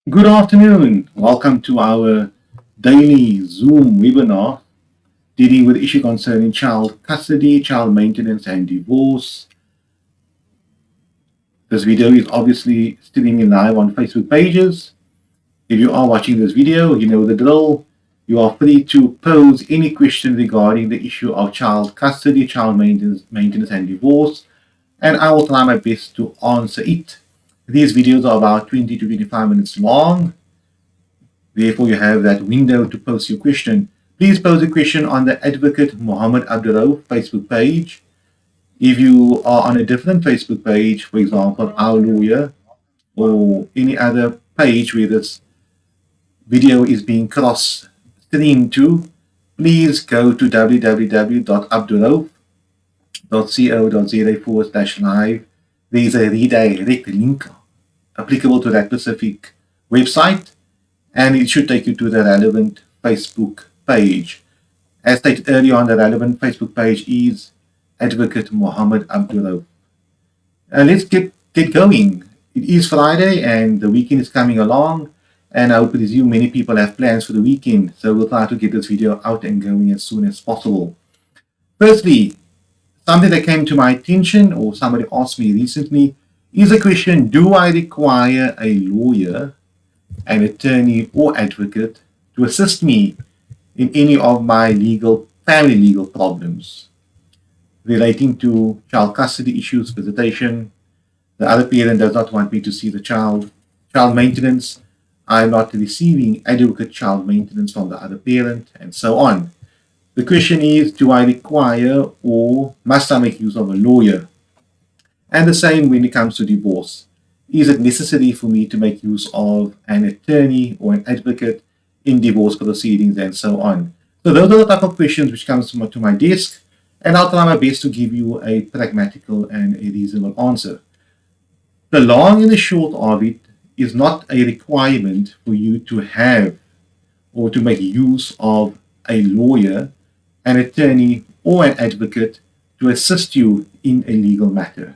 Good afternoon. Welcome to our daily Zoom webinar dealing with issues concerning child custody, child maintenance, and divorce. This video is obviously streaming live on Facebook pages. If you are watching this video, you know the drill. You are free to pose any question regarding the issue of child custody, child maintenance, and divorce, and I will try my best to answer it. These videos are about 20 to 25 minutes long. Therefore, you have that window to post your question. Please post a question on the Advocate Mohammed Abduroaf Facebook page. If you are on a different Facebook page, for example, Our Lawyer, or any other page where this video is being cross-streamed to, please go to www.abduroaf.co.za/live. There is a redirect link applicable to that specific website, and it should take you to the relevant Facebook page. As stated earlier on, the relevant Facebook page is Advocate Mohammed Abduroaf. Let's get going. It is Friday and the weekend is coming along, and I would presume many people have plans for the weekend, so we'll try to get this video out and going as soon as possible. Firstly, something that came to my attention, or somebody asked me recently, is the question, do I require a lawyer, an attorney, or advocate to assist me in any of my family legal problems relating to child custody issues, visitation, the other parent does not want me to see the child maintenance, I'm not receiving adequate child maintenance from the other parent, and so on. The question is, do I require or must I make use of a lawyer? And the same when it comes to divorce. Is it necessary for me to make use of an attorney or an advocate in divorce proceedings, and so on? So those are the type of questions which comes to my desk, and I'll try my best to give you a pragmatical and a reasonable answer. The long and the short of it is not a requirement for you to have or to make use of a lawyer, an attorney, or an advocate to assist you in a legal matter.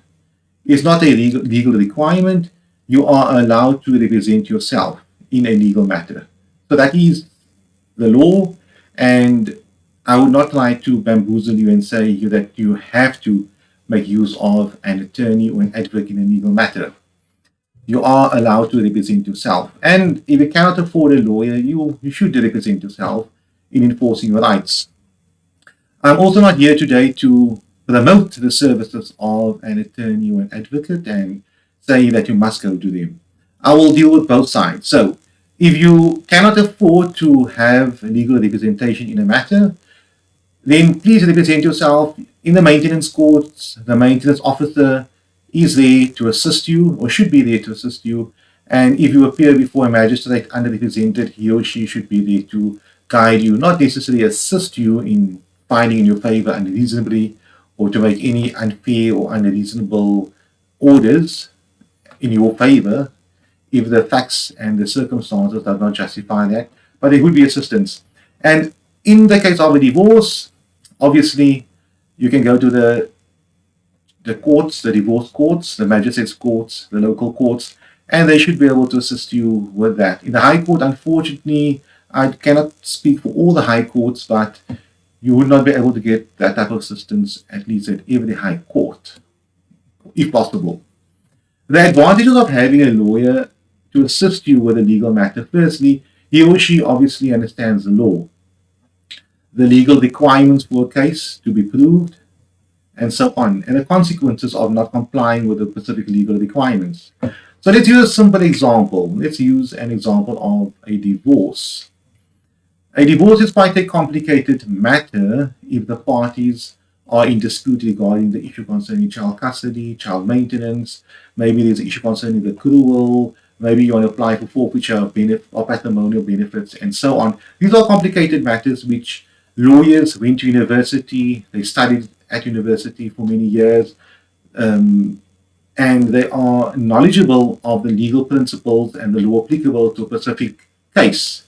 It's not a legal requirement. You are allowed to represent yourself in a legal matter. So that is the law, and I would not like to bamboozle you and say that you have to make use of an attorney or an advocate in a legal matter. You are allowed to represent yourself. And if you cannot afford a lawyer, you should represent yourself in enforcing your rights. I'm also not here today to promote the services of an attorney or an advocate and say that you must go to them. I will deal with both sides. So if you cannot afford to have legal representation in a matter, then please represent yourself in the maintenance courts. The maintenance officer is there to assist you, or should be there to assist you. And if you appear before a magistrate underrepresented, he or she should be there to guide you, not necessarily assist you in finding in your favor unreasonably, or to make any unfair or unreasonable orders in your favor if the facts and the circumstances do not justify that, but there would be assistance. And in the case of a divorce, obviously, you can go to the courts, the divorce courts, the magistrates courts, the local courts, and they should be able to assist you with that. In the High Court, unfortunately, I cannot speak for all the High Courts, but you would not be able to get that type of assistance, at least at every High Court, if possible. The advantages of having a lawyer to assist you with a legal matter: firstly, he or she obviously understands the law, the legal requirements for a case to be proved, and so on, and the consequences of not complying with the specific legal requirements. So let's use a simple example. Let's use an example of a divorce. A divorce is quite a complicated matter if the parties are in dispute regarding the issue concerning child custody, child maintenance. Maybe there's an issue concerning the accrual. Maybe you want to apply for forfeiture of patrimonial benefits, and so on. These are complicated matters which lawyers went to university, they studied at university for many years, and they are knowledgeable of the legal principles and the law applicable to a specific case.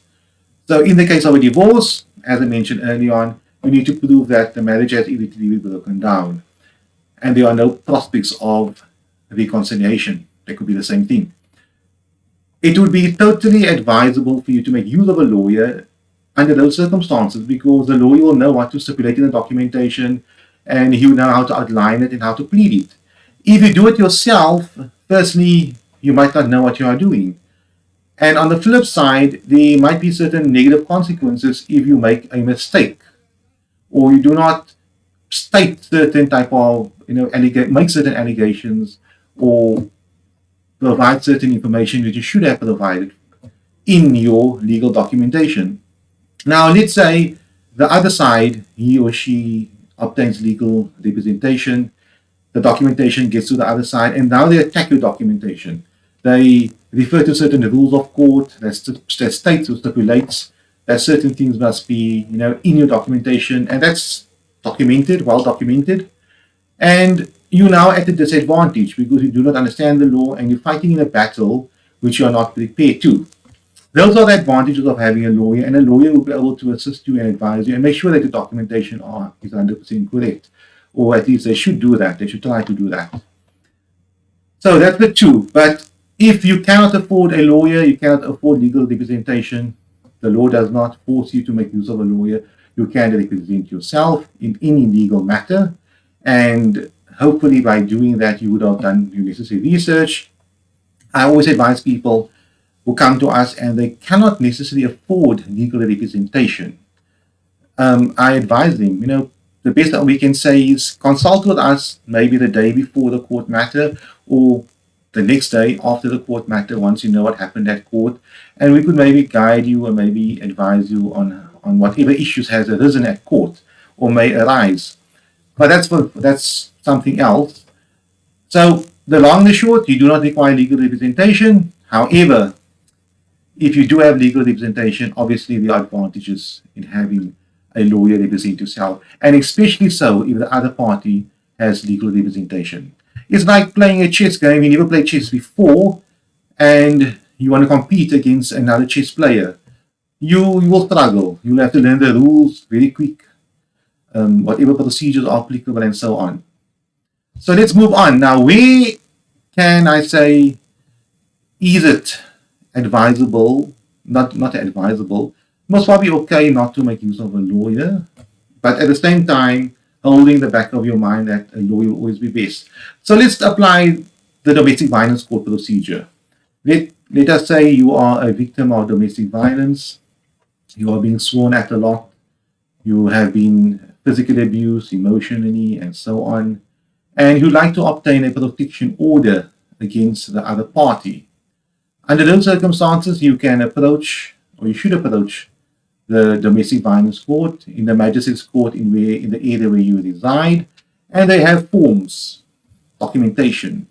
So in the case of a divorce, as I mentioned earlier on, you need to prove that the marriage has irretrievably broken down, and there are no prospects of reconciliation. That could be the same thing. it would be totally advisable for you to make use of a lawyer under those circumstances, because the lawyer will know what to stipulate in the documentation, and he will know how to outline it and how to plead it. If you do it yourself, firstly, you might not know what you are doing. And on the flip side, there might be certain negative consequences if you make a mistake or you do not state certain type of, make certain allegations or provide certain information that you should have provided in your legal documentation. Now, let's say the other side, he or she obtains legal representation, the documentation gets to the other side, and now they attack your documentation. They refer to certain rules of court that states or stipulates that certain things must be, in your documentation, and that's documented, well documented. And you're now at a disadvantage because you do not understand the law and you're fighting in a battle which you are not prepared to. Those are the advantages of having a lawyer, and a lawyer will be able to assist you and advise you and make sure that the documentation is 100% correct, or at least they should do that. They should try to do that. So that's the two. But if you cannot afford a lawyer, you cannot afford legal representation, the law does not force you to make use of a lawyer. You can represent yourself in any legal matter, and hopefully by doing that, you would have done your necessary research. I always advise people who come to us and they cannot necessarily afford legal representation. I advise them, the best that we can say is consult with us maybe the day before the court matter or the next day after the court matter, once you know what happened at court, and we could maybe guide you or maybe advise you on whatever issues has arisen at court or may arise. But that's something else. So the long and the short, you do not require legal representation. However, if you do have legal representation, obviously there are advantages in having a lawyer represent yourself, and especially so if the other party has legal representation. It's like playing a chess game. You never played chess before, and you want to compete against another chess player. You will struggle. You'll have to learn the rules very quick, whatever procedures are applicable, and so on. So let's move on. Now, where can I say, is it advisable, not advisable, most probably okay not to make use of a lawyer, but at the same time, holding the back of your mind that a lawyer will always be best. So let's apply the domestic violence court procedure. Let us say you are a victim of domestic violence, you are being sworn at a lot, you have been physically abused emotionally and so on, and you'd like to obtain a protection order against the other party. Under those circumstances, you can approach, or you should approach, the domestic violence court in the magistrate's court in the area where you reside, and they have forms, documentation.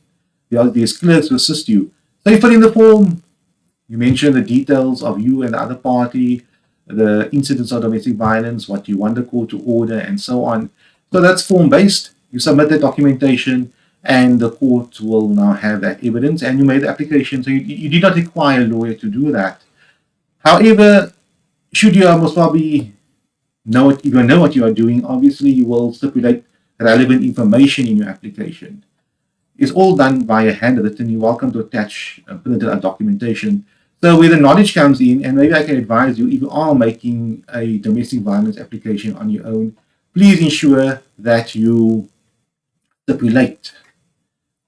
There's clerks to assist you. So you fill in the form, you mention the details of you and the other party, the incidents of domestic violence, what you want the court to order, and so on. So that's form-based. You submit the documentation, and the court will now have that evidence, and you made the application. So you did not require a lawyer to do that. However, should you most probably know what you are doing, obviously you will stipulate relevant information in your application. It's all done via handwritten. You're welcome to attach printed out documentation. So where the knowledge comes in, and maybe I can advise you, if you are making a domestic violence application on your own, please ensure that you stipulate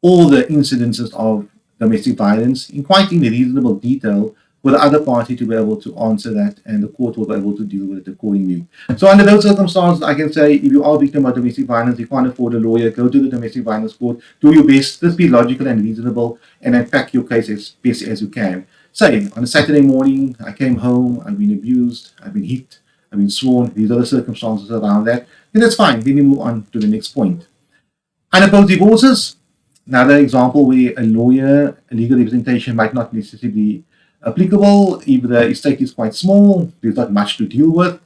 all the incidences of domestic violence in reasonable detail for the other party to be able to answer that, and the court will be able to deal with it accordingly. So under those circumstances, I can say if you are a victim of domestic violence, you can't afford a lawyer, go to the domestic violence court, do your best, just be logical and reasonable, and unpack your case as best as you can. Say, on a Saturday morning, I came home, I've been abused, I've been hit, I've been sworn, these are the circumstances around that, then that's fine. Then we move on to the next point. Unopposed divorces, another example where a lawyer, a legal representation might not necessarily be applicable if the estate is quite small, there's not much to deal with.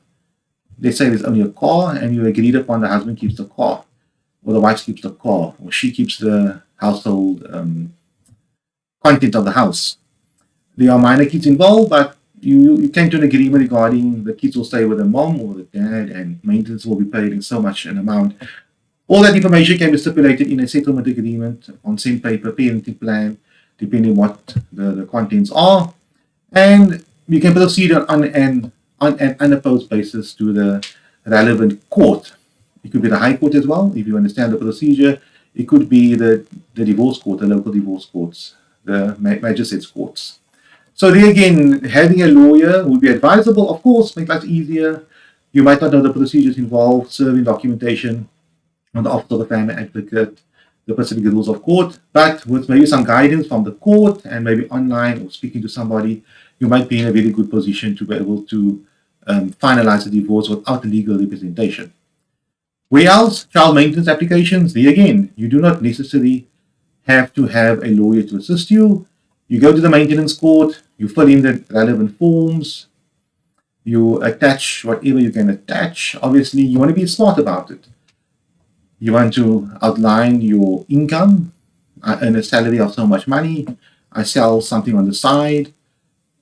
Let's say there's only a car, and you agreed upon the husband keeps the car, or the wife keeps the car, or she keeps the household content of the house. There are minor kids involved, but you came to an agreement regarding the kids will stay with the mom or the dad, and maintenance will be paid in so much an amount. All that information can be stipulated in a settlement agreement, on same paper, parenting plan, depending what the contents are. And you can proceed on an unopposed basis to the relevant court. It could be the High Court as well, if you understand the procedure. It could be the divorce court, the local divorce courts, the magistrates courts. So there again, having a lawyer would be advisable, of course, make life easier. You might not know the procedures involved, serving documentation on the office of the family advocate, the specific rules of court, but with maybe some guidance from the court and maybe online or speaking to somebody, you might be in a very good position to be able to finalize the divorce without legal representation. Where else? Child maintenance applications. There again, you do not necessarily have to have a lawyer to assist you. You go to the maintenance court, you fill in the relevant forms, you attach whatever you can attach. Obviously, you want to be smart about it. You want to outline your income. I earn a salary of so much money. I sell something on the side.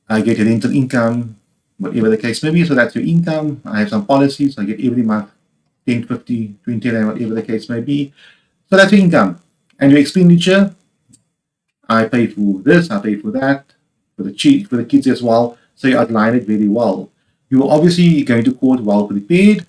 I get a rental income, whatever the case may be. So that's your income. I have some policies. I get every month 10, 50, 20, and whatever the case may be. So that's your income. And your expenditure, I pay for this, I pay for that, for the kids as well. So you outline it very well. You're obviously going to court well prepared.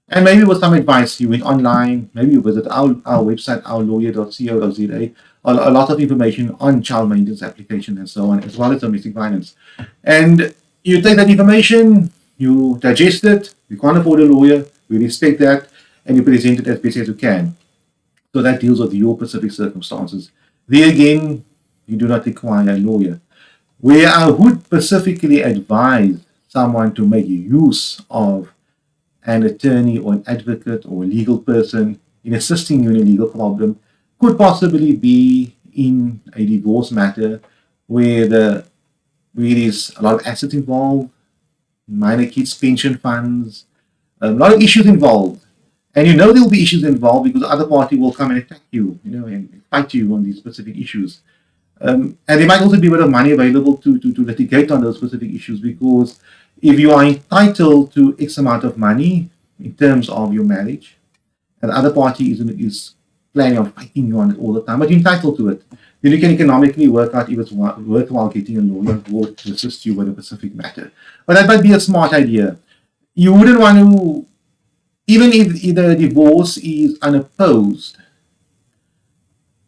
And maybe with some advice, you went online, maybe you visit our website, ourlawyer.co.za, a lot of information on child maintenance application and so on, as well as domestic violence. And you take that information, you digest it, you can't afford a lawyer, we respect that, and you present it as best as you can. So that deals with your specific circumstances. There again, you do not require a lawyer. Where I would specifically advise someone to make use of an attorney or an advocate or a legal person in assisting you in a legal problem could possibly be in a divorce matter where there is a lot of assets involved, minor kids, pension funds, a lot of issues involved. And you know there will be issues involved because the other party will come and attack you, and fight you on these specific issues. And there might also be a bit of money available to litigate on those specific issues, because if you are entitled to X amount of money in terms of your marriage, and the other party is planning on fighting you on it all the time, but you're entitled to it, then you can economically work out if it's worthwhile getting a lawyer to assist you with a specific matter. But that might be a smart idea. You wouldn't want to, even if the divorce is unopposed,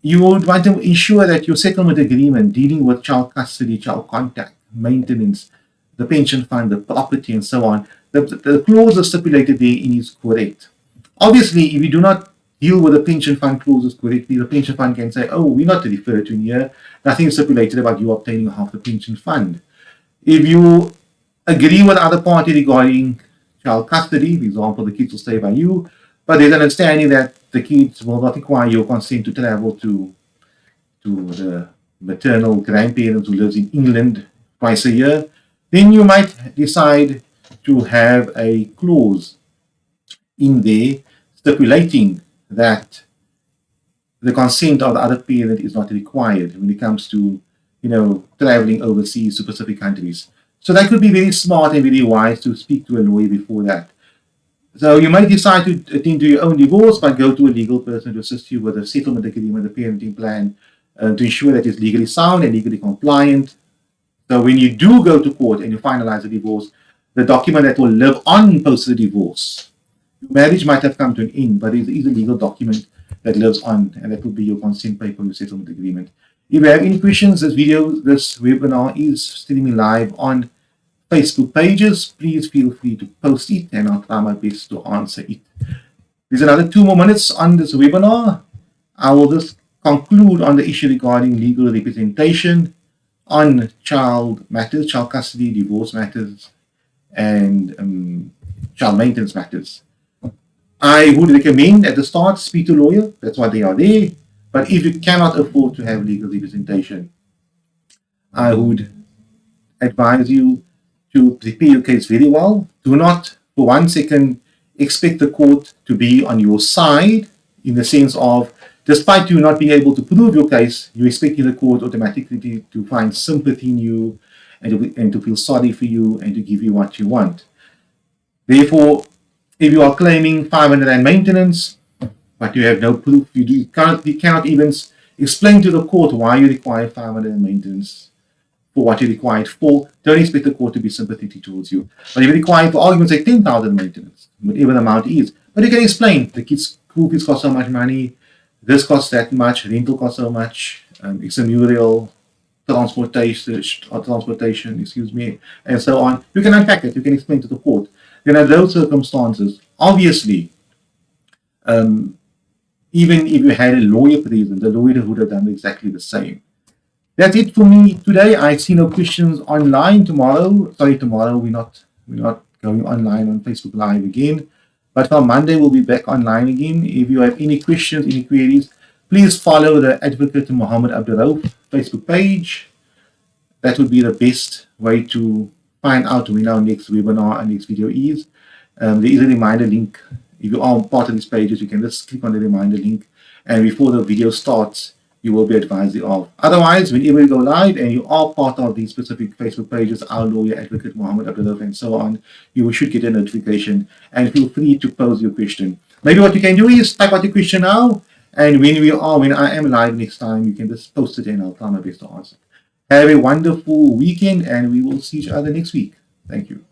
you would want to ensure that your settlement agreement dealing with child custody, child contact, maintenance, the pension fund, the property, and so on, the clause stipulated therein is correct. Obviously, if you do not deal with the pension fund clauses correctly, the pension fund can say, oh, we're not referred to in here. Nothing is stipulated about you obtaining half the pension fund. If you agree with the other party regarding child custody, for example, the kids will stay by you, but there's an understanding that the kids will not require your consent to travel to the maternal grandparents who lives in England twice a year, then you might decide to have a clause in there stipulating that the consent of the other parent is not required when it comes to, traveling overseas to specific countries. So that could be very smart and very wise to speak to a lawyer before that. So you might decide to attend to your own divorce, but go to a legal person to assist you with a settlement agreement, a parenting plan, to ensure that it's legally sound and legally compliant. So when you do go to court and you finalize the divorce, the document that will live on post the divorce, your marriage might have come to an end, but it is a legal document that lives on, and that will be your consent paper, your settlement agreement. If you have any questions, this webinar is streaming live on Facebook pages. Please feel free to post it, and I'll try my best to answer it. There's another 2 more minutes on this webinar. I will just conclude on the issue regarding legal representation on child matters, child custody, divorce matters, and child maintenance matters. I would recommend at the start, speak to a lawyer. That's why they are there. But if you cannot afford to have legal representation, I would advise you to prepare your case very well. Do not, for 1 second, expect the court to be on your side, in the sense of, despite you not being able to prove your case, you're expecting the court automatically to find sympathy in you and to feel sorry for you and to give you what you want. Therefore, if you are claiming 500 rand maintenance, but you have no proof, you cannot even explain to the court why you require 500 rand maintenance for what you required for. Don't expect the court to be sympathetic towards you. But if you require, for argument's sake, 10,000 maintenance, whatever the amount is, but you can explain the kids' school fees cost so much money, this costs that much, rental costs so much, extramural, transportation, excuse me, and so on. You can unpack it. You can explain to the court. Then, at those circumstances, obviously, even if you had a lawyer present, the lawyer would have done exactly the same. That's it for me today. I see no questions online tomorrow. Sorry, tomorrow we're not going online on Facebook Live again. But from Monday we'll be back online again. If you have any questions, any queries, please follow the Advocate Muhammad Abduroaf Facebook page. That would be the best way to find out when our next webinar and next video is. There is a reminder link. If you are part of these pages, you can just click on the reminder link, and before the video starts, you will be advised of. Otherwise, whenever you go live and you are part of these specific Facebook pages, our lawyer, Advocate Muhammad Abduroaf, and so on, you should get a notification, and feel free to pose your question. Maybe what you can do is type out your question now, and when I am live next time, you can just post it and I'll try my best to answer. Have a wonderful weekend, and we will see each other next week. Thank you.